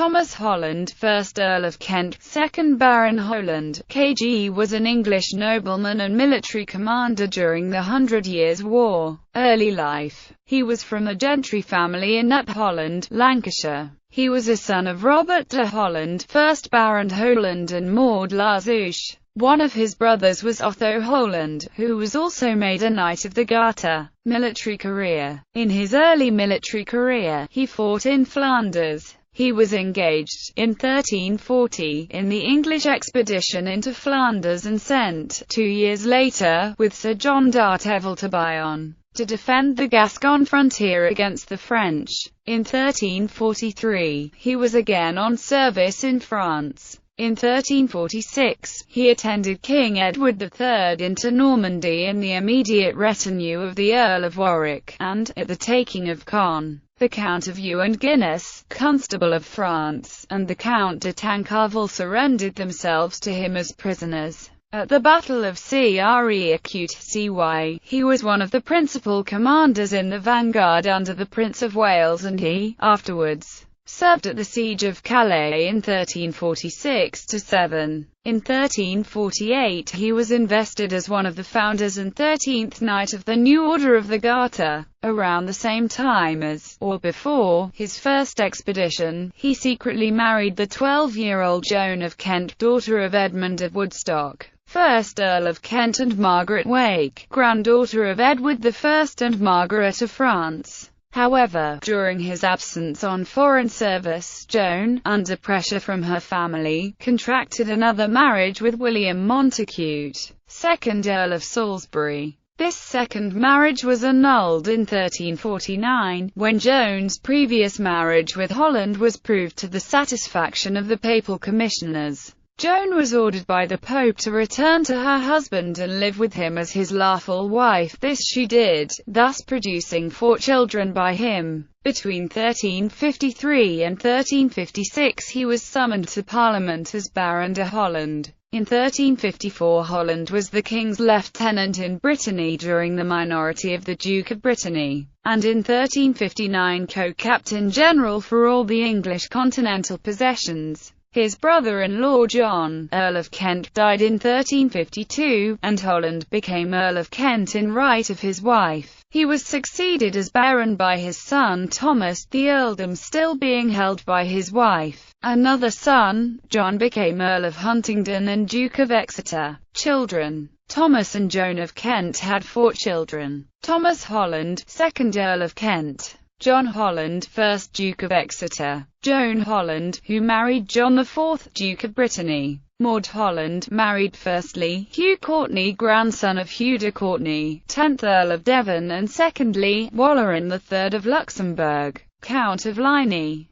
Thomas Holland, 1st Earl of Kent, 2nd Baron Holland, KG, was an English nobleman and military commander during the 100 Years' War. Early life. He was from a gentry family in Holland, Lancashire. He was a son of Robert de Holland, 1st Baron Holland, and Maud La Zouche. One of his brothers was Otho Holland, who was also made a Knight of the Garter. Military career. In his early military career, he fought in Flanders. He was engaged, in 1340, in the English expedition into Flanders and sent, 2 years later, with Sir John d'Arteville to Bayonne, to defend the Gascon frontier against the French. In 1343, he was again on service in France. In 1346, he attended King Edward III into Normandy in the immediate retinue of the Earl of Warwick, and, at the taking of Caen, the Count of Eu and Guinness, Constable of France, and the Count de Tancarville surrendered themselves to him as prisoners. At the Battle of Crecy, he was one of the principal commanders in the vanguard under the Prince of Wales, and he, afterwards, served at the Siege of Calais in 1346–7. In 1348 he was invested as one of the founders and 13th Knight of the New Order of the Garter. Around the same time as, or before, his first expedition, he secretly married the 12-year-old Joan of Kent, daughter of Edmund of Woodstock, 1st Earl of Kent, and Margaret Wake, granddaughter of Edward I and Margaret of France. However, during his absence on foreign service, Joan, under pressure from her family, contracted another marriage with William Montacute, 2nd Earl of Salisbury. This second marriage was annulled in 1349, when Joan's previous marriage with Holland was proved to the satisfaction of the papal commissioners. Joan was ordered by the Pope to return to her husband and live with him as his lawful wife. This she did, thus producing 4 children by him. Between 1353 and 1356 he was summoned to Parliament as Baron de Holland. In 1354 Holland was the King's lieutenant in Brittany during the minority of the Duke of Brittany, and in 1359 co-captain general for all the English continental possessions. His brother-in-law John, Earl of Kent, died in 1352, and Holland became Earl of Kent in right of his wife. He was succeeded as Baron by his son Thomas, the earldom still being held by his wife. Another son, John, became Earl of Huntingdon and Duke of Exeter. Children. Thomas and Joan of Kent had 4 children. Thomas Holland, 2nd Earl of Kent. John Holland, 1st Duke of Exeter. Joan Holland, who married John IV, Duke of Brittany. Maud Holland, married firstly, Hugh Courtenay, grandson of Hugh de Courtenay, 10th Earl of Devon, and secondly, Waleran III of Luxembourg, Count of Ligny.